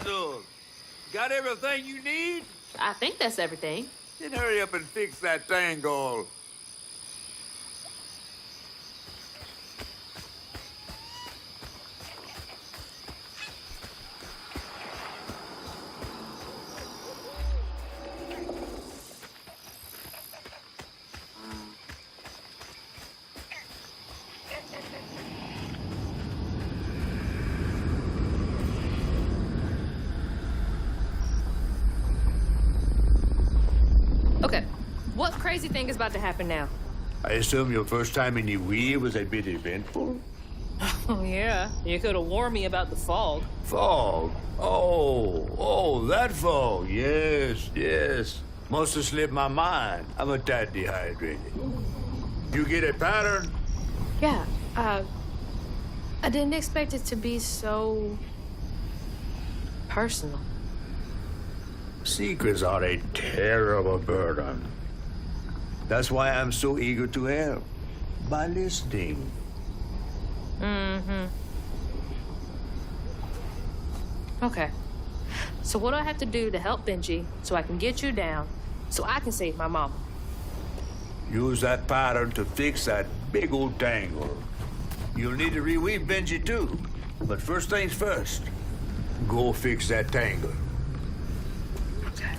tools. Got everything you need? I think that's everything. Then hurry up and fix that tangle. Okay, what crazy thing is about to happen now? I assume your first time in the wheel was a bit eventful? Oh, yeah. You could have warned me about the fog. Fog? Oh, that fog. Yes. Must have slipped my mind. I'm a tad dehydrated. You get a pattern? Yeah, I didn't expect it to be so personal. Secrets are a terrible burden. That's why I'm so eager to help. By listening. Okay. So what do I have to do to help Benji so I can get you down, so I can save my mama? Use that pattern to fix that big old tangle. You'll need to reweave Benji too. But first things first, go fix that tangle. Okay.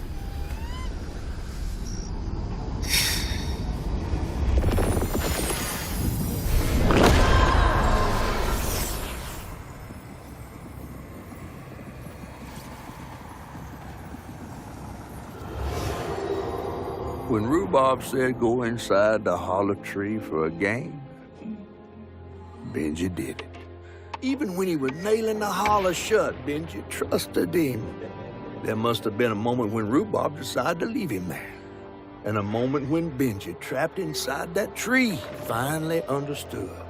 When Rhubarb said go inside the hollow tree for a game, Benji did it. Even when he was nailing the hollow shut, Benji trusted him. There must have been a moment when Rhubarb decided to leave him there. And a moment when Benji, trapped inside that tree, finally understood.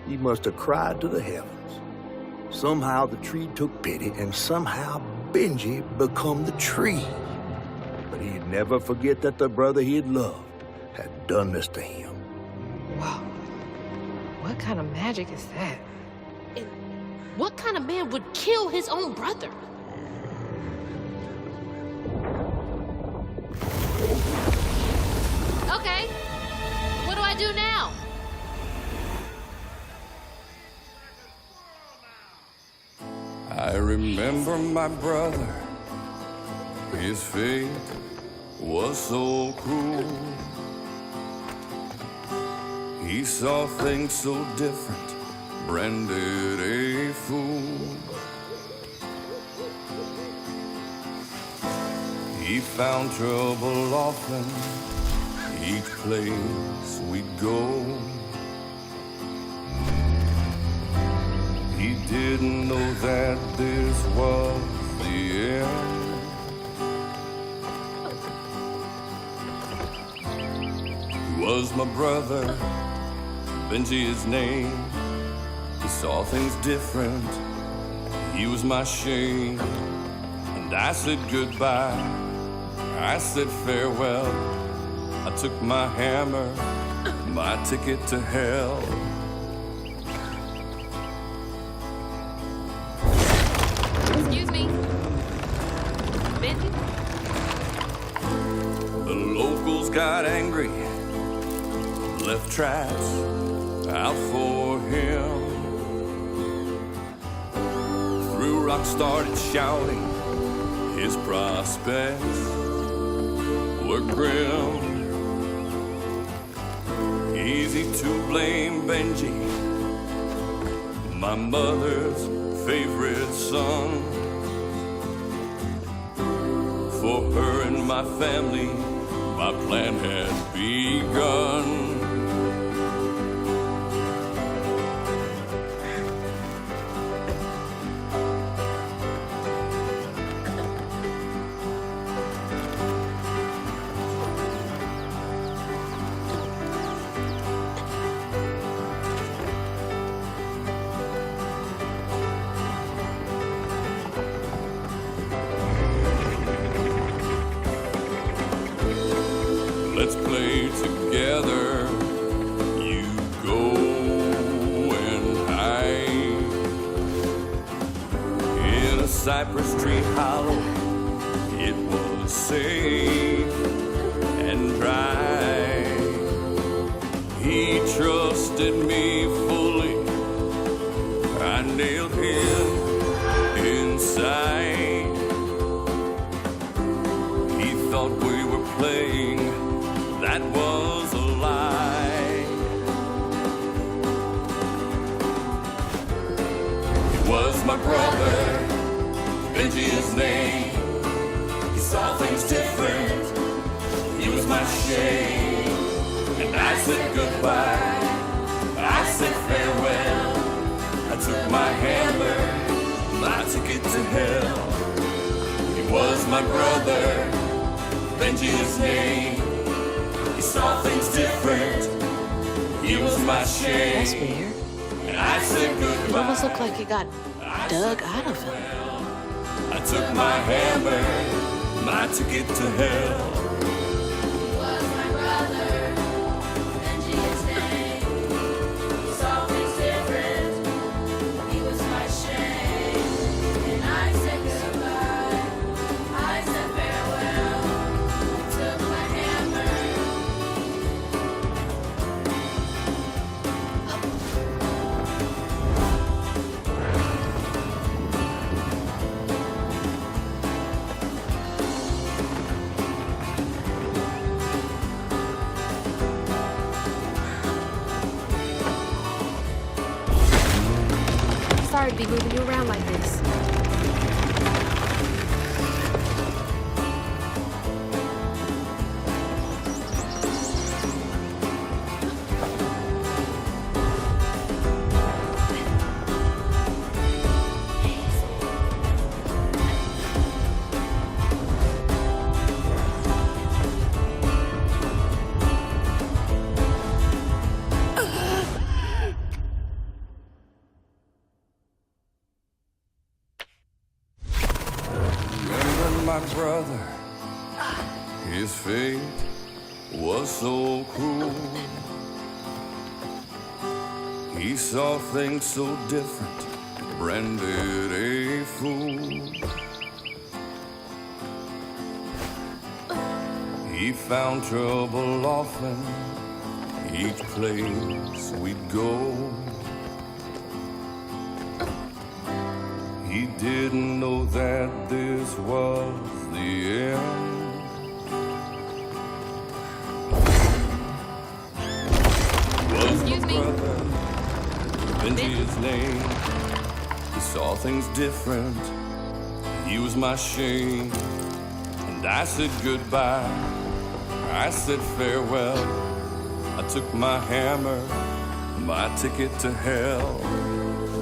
He must have cried to the heavens. Somehow the tree took pity, and somehow Benji become the tree. But he'd never forget that the brother he'd loved had done this to him. Wow. What kind of magic is that? And what kind of man would kill his own brother? Okay. What do I do now? I remember my brother. His fate was so cruel. He saw things so different, branded a fool. He found trouble often, each place we'd go. He didn't know that this was the end. Was my brother, Benji his name. He saw things different, he was my shame. And I said goodbye, I said farewell. I took my hammer, my ticket to hell. Excuse me. Benji? The locals got angry, left tracks out for him. Threw rocks, started shouting, his prospects were grim. Easy to blame Benji, my mother's favorite son. For her and my family, my plan had begun. Let's play together. You go and hide in a cypress tree hollow. It was safe and dry. He trusted me fully. I nailed him inside. He thought we were playing. That was a lie. It was my brother, Benji his name. He saw things different. He was my shame. And I said goodbye. I said farewell. I took my hammer, my ticket to hell. He was my brother, Benji his name. He saw things different. He was my shame. That's weird. And I said goodbye. It almost looked like it got dug out of him. I took my hammer, my ticket to hell. Sorry to be moving you around like this. My brother, his fate was so cruel. He saw things so different, branded a fool. He found trouble often, each place we'd go. He didn't know that this was the end. Was my brother, Benji his name. He saw things different. He was my shame. And I said goodbye. I said farewell. I took my hammer, my ticket to hell.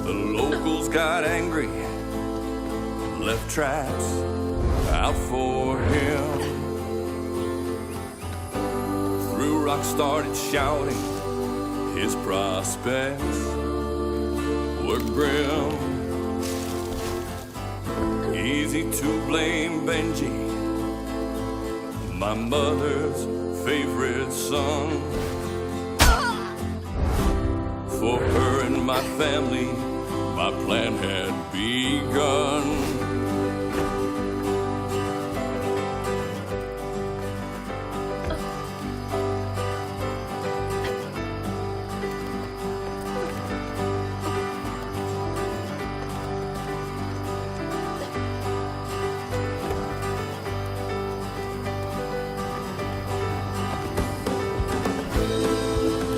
The locals got angry, left traps out for him. Threw rocks, started shouting. His prospects were grim. Easy to blame Benji, my mother's favorite son. For her and my family, my plan had begun.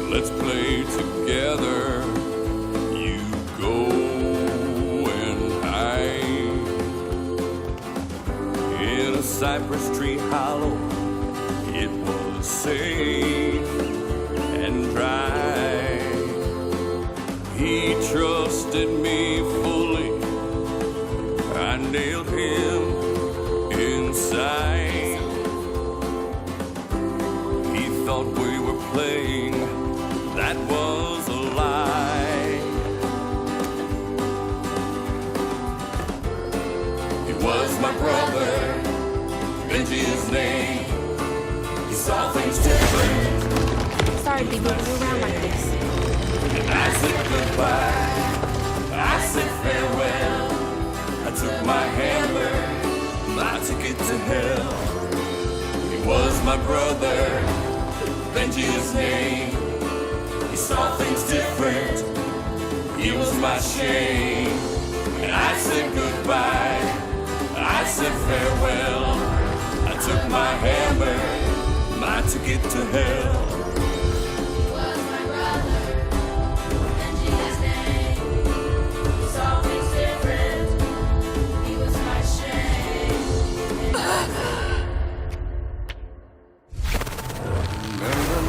Let's play together. You go and hide in a cypress tree hollow. It was safe and dry. He trusted me fully. I nailed him inside. He thought we were playing. That was a lie. He was my brother, Benji his name. He saw things different. Sorry to be moving you around like this. And I said goodbye. I said farewell. I took my hammer, my ticket to hell. He was my brother, Benji his name. He saw things different, he was my shame. And I said goodbye, I said farewell. I took my hammer, my ticket to hell.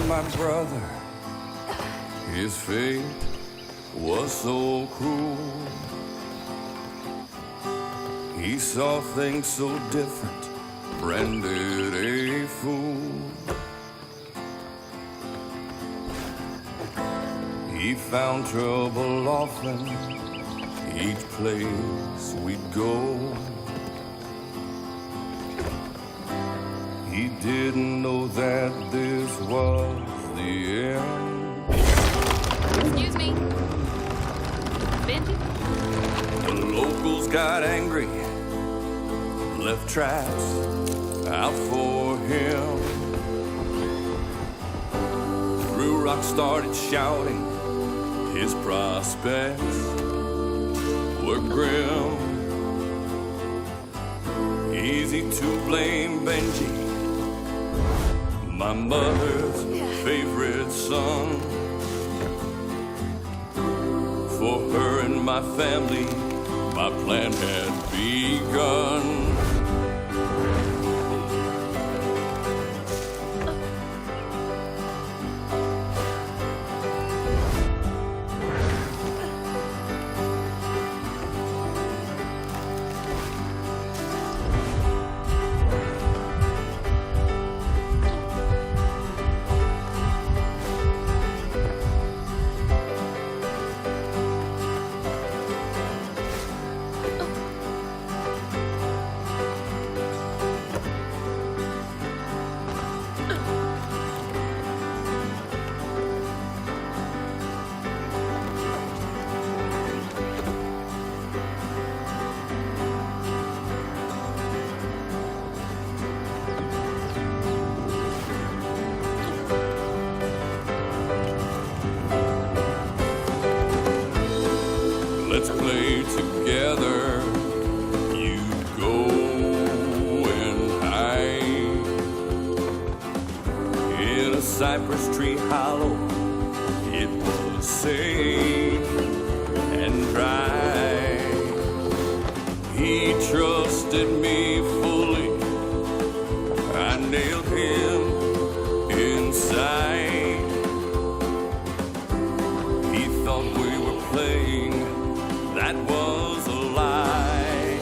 My brother, his fate was so cruel. He saw things so different, branded a fool. He found trouble often, each place we'd go. He didn't know that this was the end. Excuse me. Benji? The locals got angry, left traps out for him. Threw rocks, started shouting, his prospects were grim. Easy to blame Benji, my mother's favorite son. For her and my family, my plan had begun. Let's play together. You go and hide in a cypress tree hollow. It was safe and dry. He trusted me fully. I nailed him inside. He thought we were playing. That was a lie.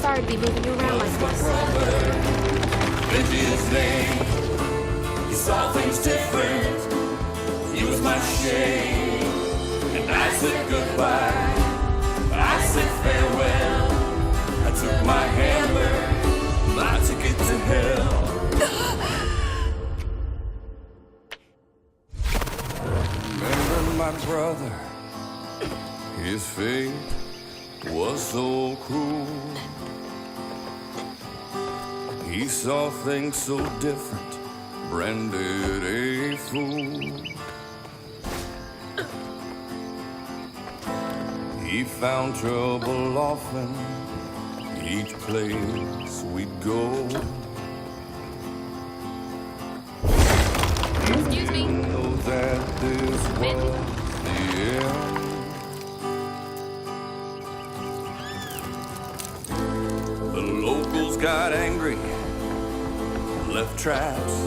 Sorry to be moving you around like this. Benji his name. He saw things different. He was my shame. And I said goodbye. I said farewell. I took my hammer, my ticket to hell. My brother, his fate was so cruel. He saw things so different, branded a fool. He found trouble often, each place we'd go. Excuse me. Know that this was the end. The locals got angry, left traps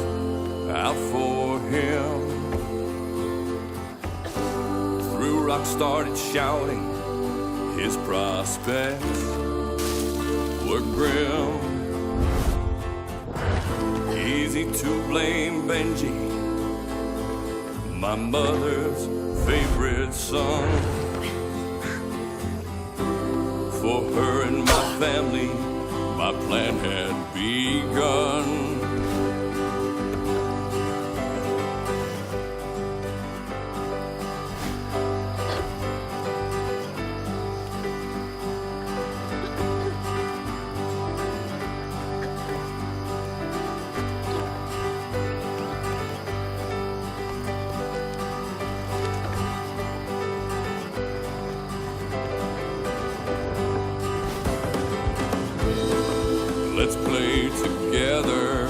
out for him. Threw rocks, started shouting, his prospects were grim. Easy to blame Benji, my mother's favorite son. For her and my family, my plan had begun. Let's play together.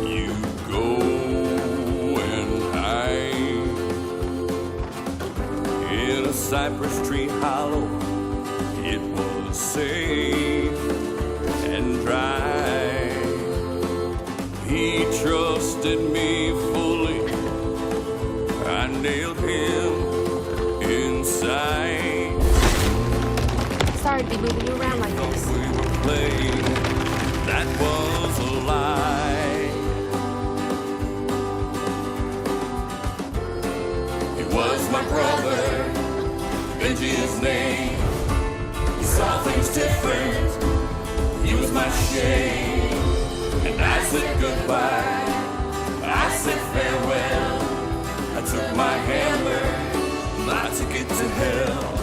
You go and hide in a cypress tree hollow. It was safe and dry. He trusted me fully. I nailed him inside. Sorry to be moving you around like this. We were playing, that was a lie. He was my brother, Benji his name. He saw things different, he was my shame. And I said goodbye, I said farewell. I took my hammer, my ticket to hell.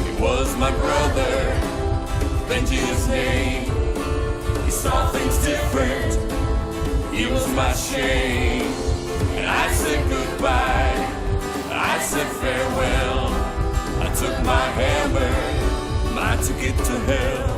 He was my brother, Benji his name. He saw things different, he was my shame. And I said goodbye, I said farewell. I took my hammer, my ticket to hell.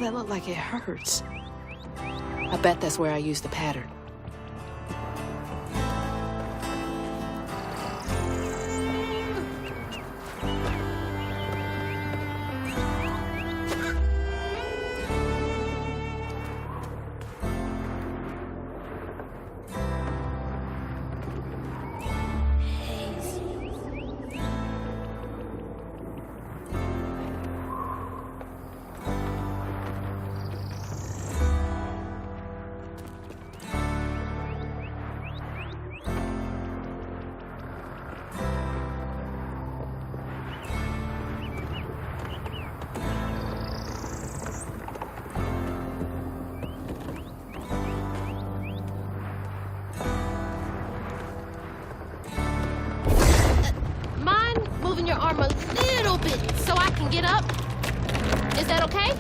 That looked like it hurts. I bet that's where I used the pattern. Moving your arm a little bit so I can get up. Is that okay?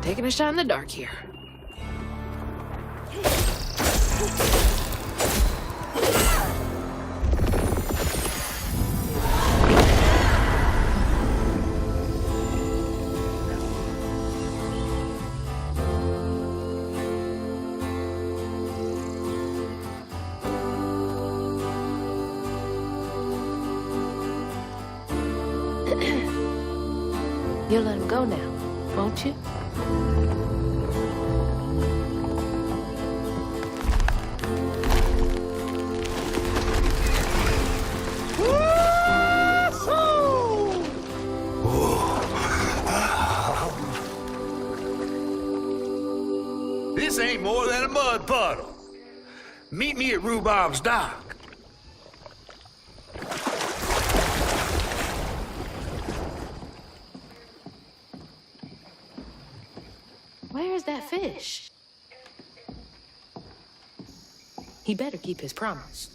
Taking a shot in the dark here. You'll let him go now, won't you? This ain't more than a mud puddle. Meet me at Rhubob's dock. Where is that fish? he better keep his promise.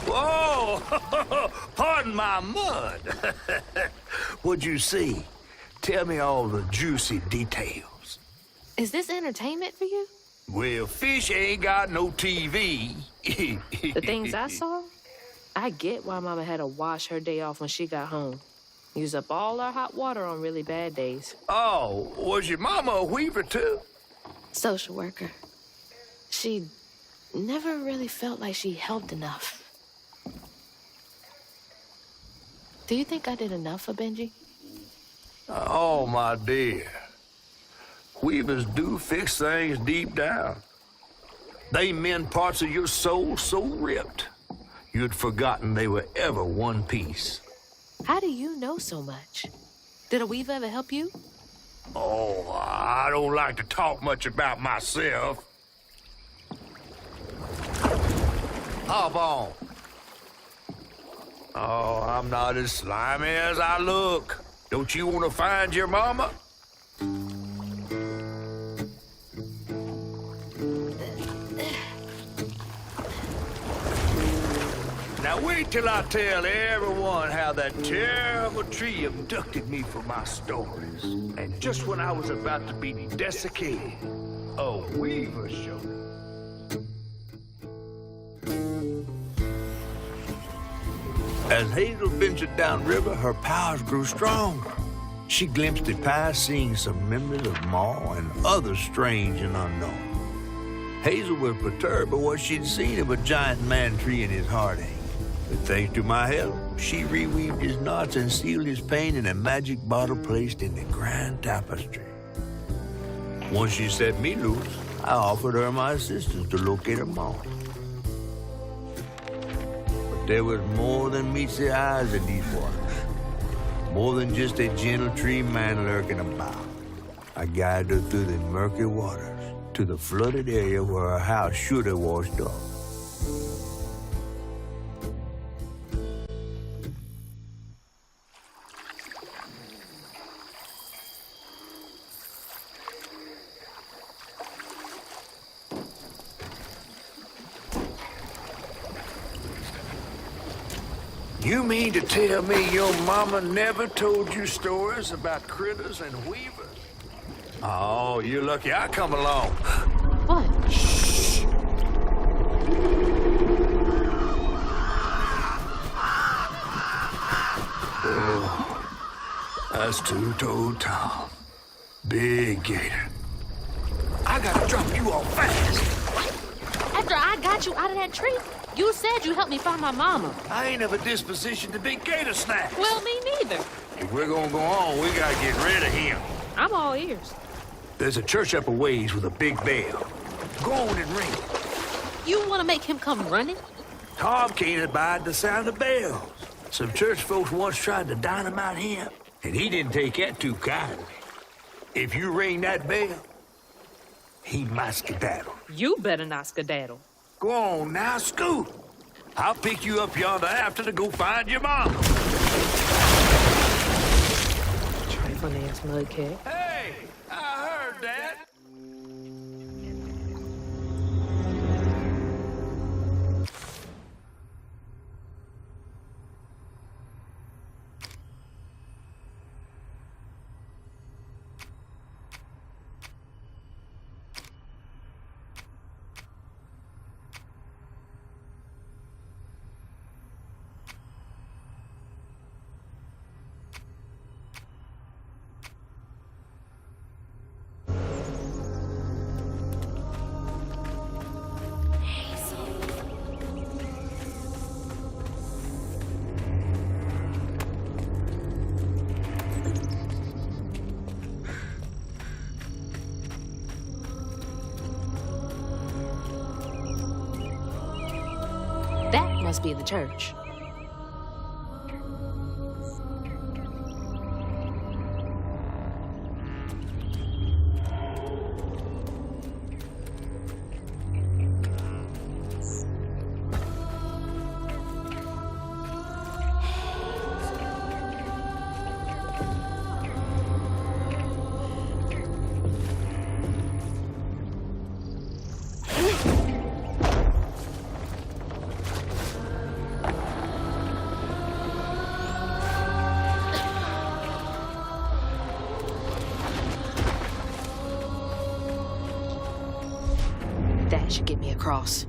Whoa! Pardon my mud. What'd you see? Tell me all the juicy details. Is this entertainment for you? Well, fish ain't got no TV. The things I saw? I get why Mama had to wash her day off when she got home. Use up all our hot water on really bad days. Oh, was your mama a weaver, too? Social worker. She never really felt like she helped enough. Do you think I did enough for Benji? Oh, my dear. Weavers do fix things deep down. They mend parts of your soul so ripped, you'd forgotten they were ever one piece. How do you know so much? Did a weaver ever help you? Oh, I don't like to talk much about myself. Hop on. Oh, I'm not as slimy as I look. Don't you want to find your mama? Now wait till I tell everyone how that terrible tree abducted me for my stories. And just when I was about to be desiccated, a weaver showed me. As Hazel ventured downriver, her powers grew stronger. She glimpsed at past, seeing some memories of Ma and others strange and unknown. Hazel was perturbed by what she'd seen of a giant man tree in his heartache. But thanks to my help, she reweaved his knots and sealed his pain in a magic bottle placed in the grand tapestry. Once she set me loose, I offered her my assistance to locate her Ma. But there was more than meets the eyes in these waters. More than just a gentle tree man lurking about. I guided her through the murky waters to the flooded area where her house should have washed off. You mean to tell me your mama never told you stories about critters and weavers? Oh, you're lucky I come along. What? Shh. Oh, that's two-toed Tom. Big gator. I gotta drop you off fast. After I got you out of that tree, you said you helped me find my mama. I ain't of a disposition to be gator snacks. Well, me neither. If we're gonna go on, we gotta get rid of him. I'm all ears. There's a church up a ways with a big bell. Go on and ring it. You want to make him come running? Tom can't abide the sound of bells. Some church folks once tried to dynamite him, and he didn't take that too kindly. If you ring that bell, he might skedaddle. You better not skedaddle. Go on now, scoot. I'll pick you up yonder after to go find your mom. Trifling ass mudcat. Hey, I heard that. That must be the church. should get me across.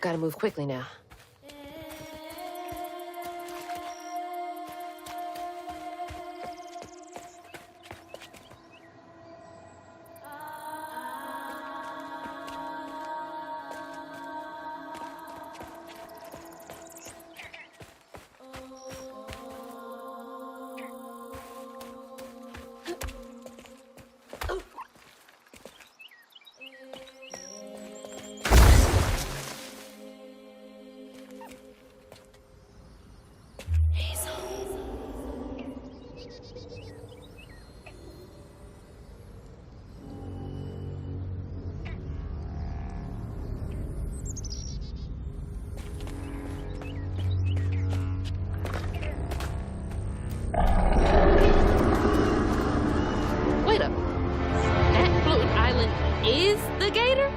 Gotta move quickly now. Wait up. That floating island is the gator?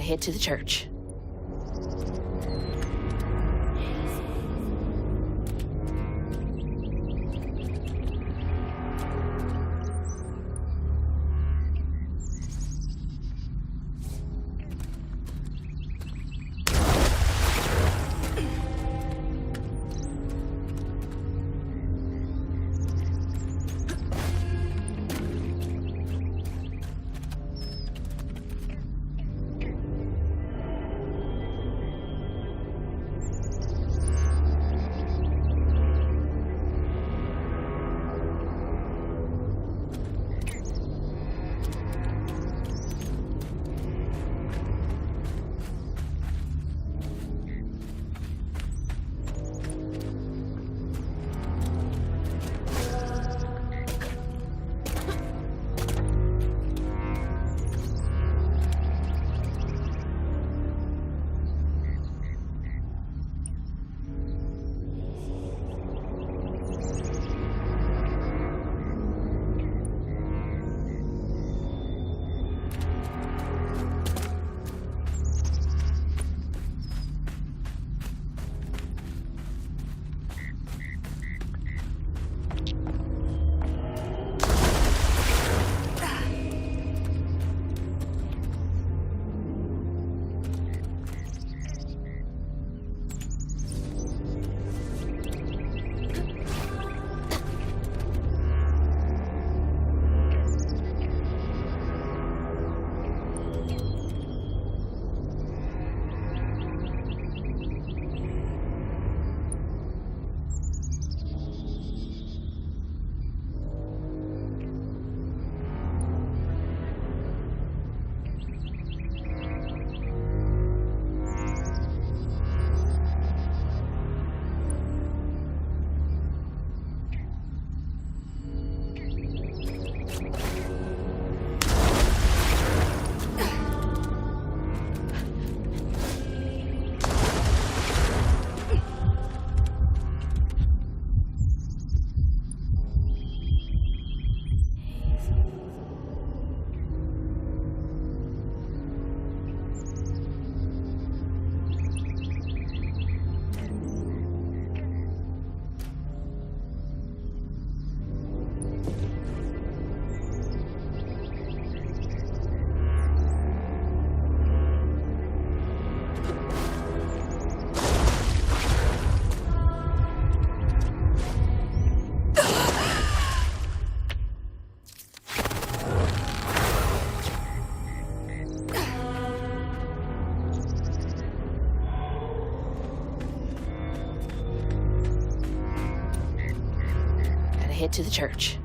Head to the church. Head to the church.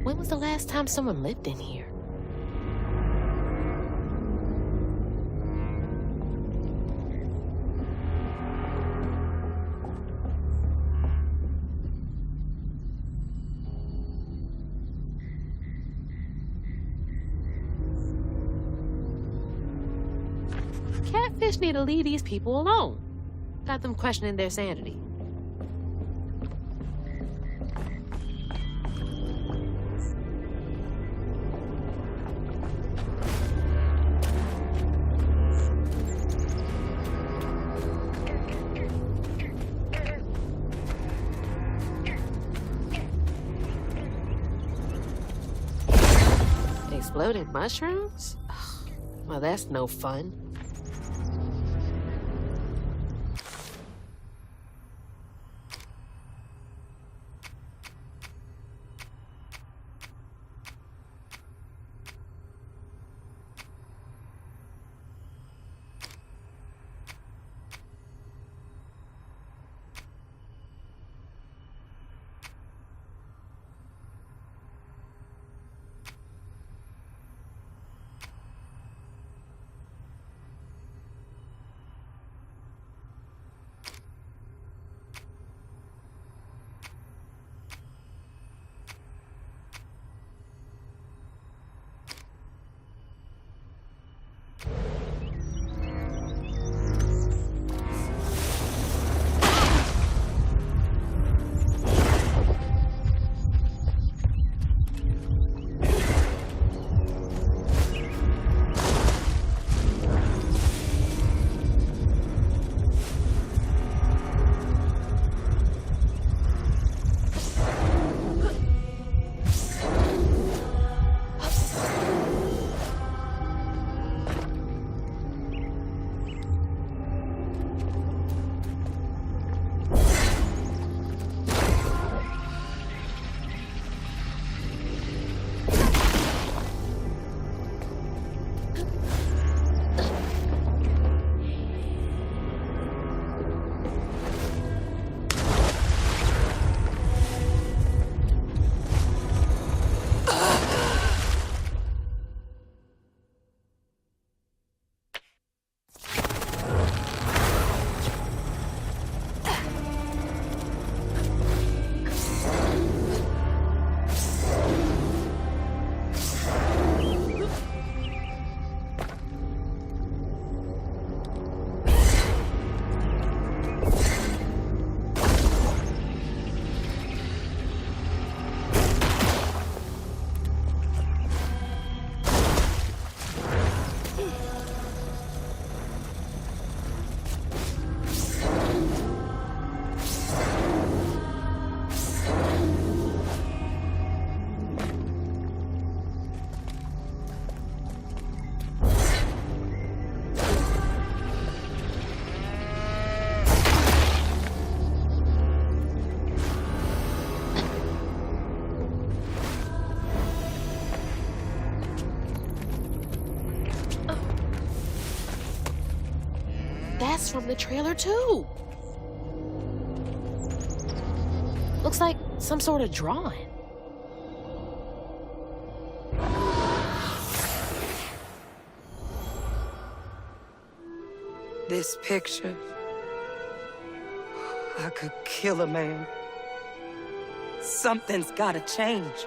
When was the last time someone lived in here? Catfish need to leave these people alone. Got them questioning their sanity. Exploding mushrooms? Ugh, well, that's no fun. That's from the trailer, too. Looks like some sort of drawing. This picture, I could kill a man. Something's gotta change.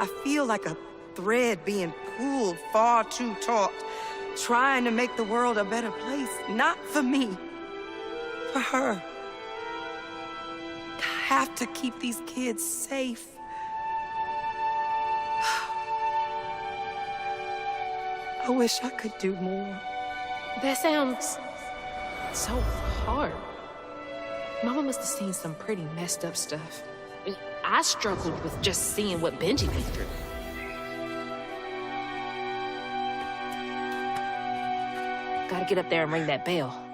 I feel like a thread being pulled far too taut, trying to make the world a better place. Not for me, for her. I have to keep these kids safe. I wish I could do more. That sounds so hard. Mama must have seen some pretty messed up stuff. And I struggled with just seeing what Benji went through. Gotta get up there and ring that bell.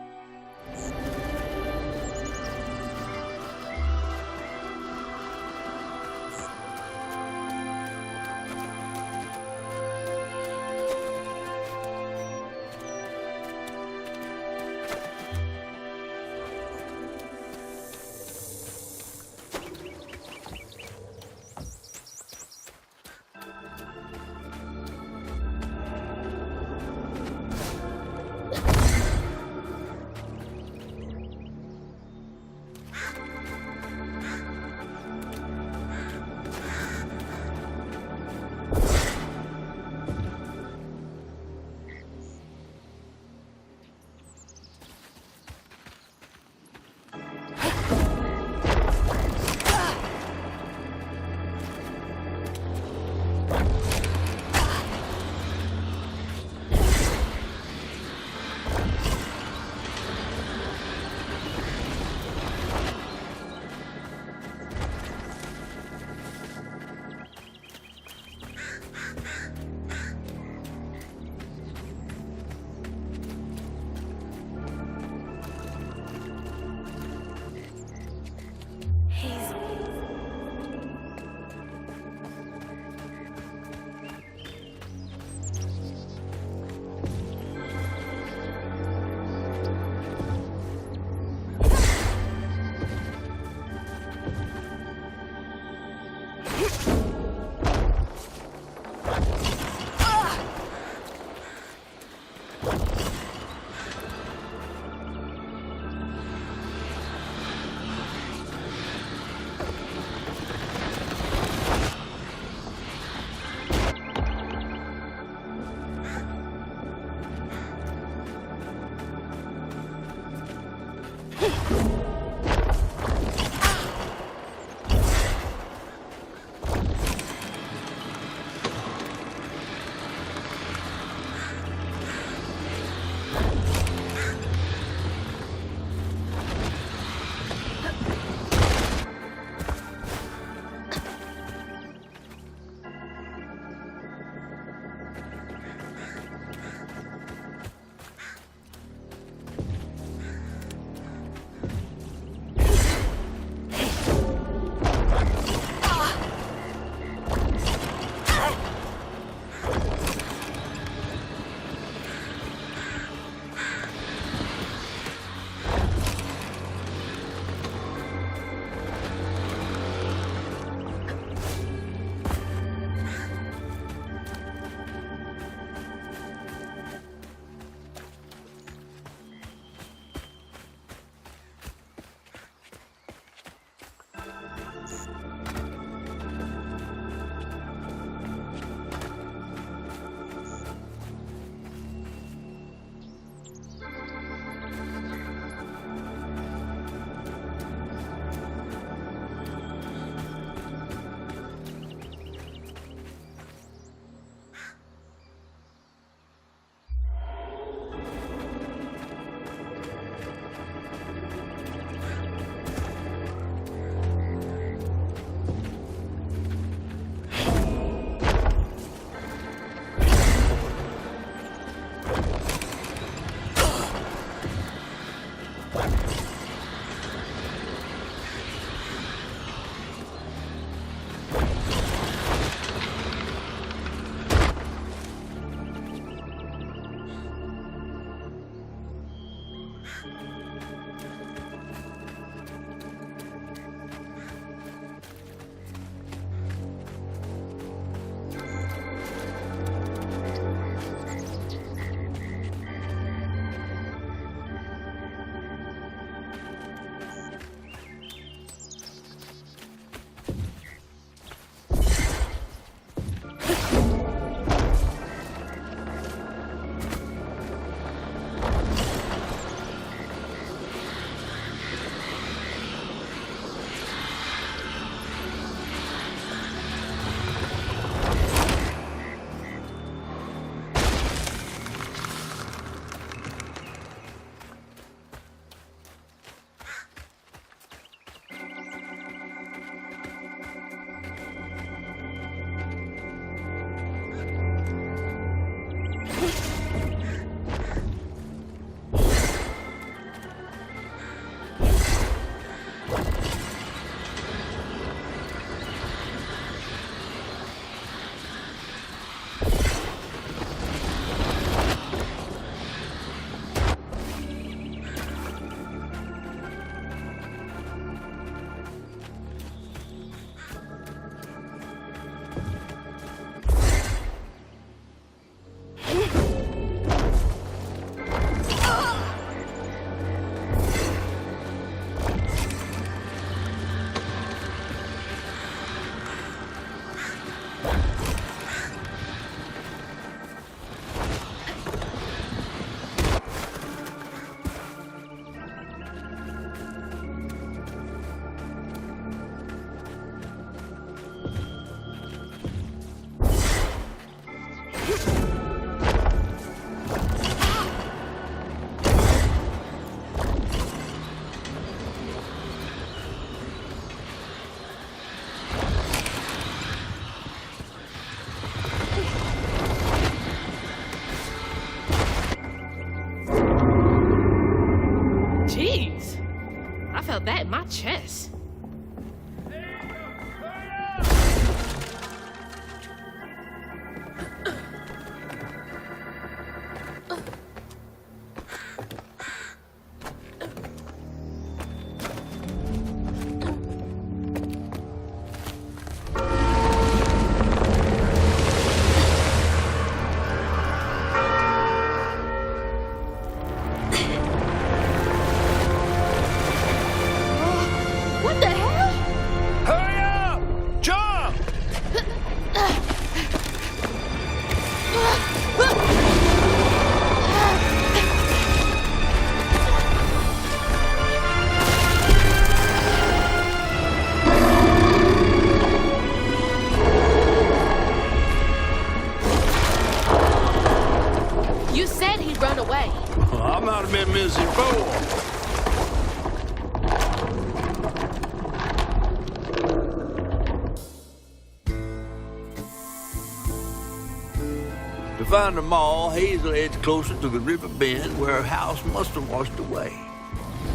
To find them all, Hazel heads closer to the river bend where her house must have washed away.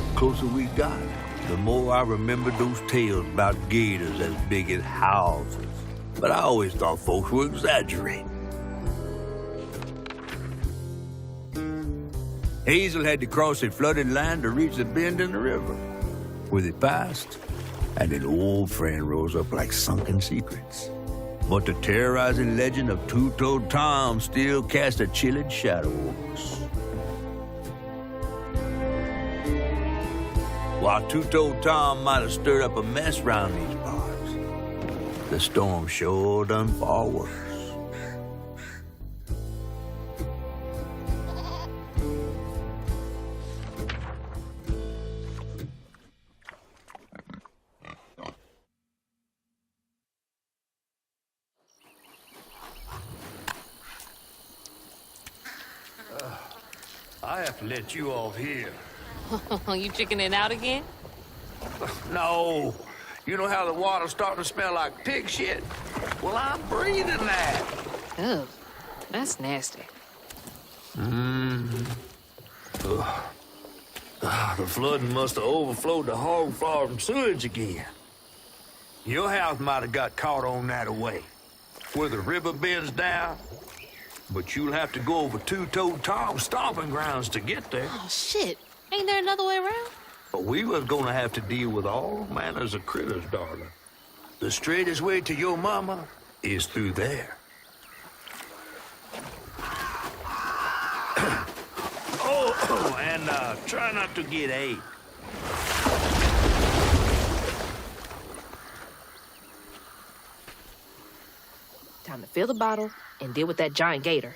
The closer we got, the more I remembered those tales about gators as big as houses. But I always thought folks were exaggerating. Hazel had to cross a flooded land to reach the bend in the river. Where they passed, and an old friend rose up like sunken secrets. But the terrorizing legend of Two-Toed Tom still cast a chilling shadow over us. While Two-Toed Tom might have stirred up a mess round these parts, the storm sure done far worse. I have to let you off here. You chickening out again? No. You know how the water's starting to smell like pig shit? Well, I'm breathing that. Ugh, that's nasty. The flooding must have overflowed the hog farm sewage again. Your house might have got caught on that way, where the river bends down. But you'll have to go over Two-Toed Tom's stomping grounds to get there. Oh, shit. Ain't there another way around? But we was gonna have to deal with all manners of critters, darling. The straightest way to your mama is through there. And try not to get ate. Time to fill the bottle and deal with that giant gator.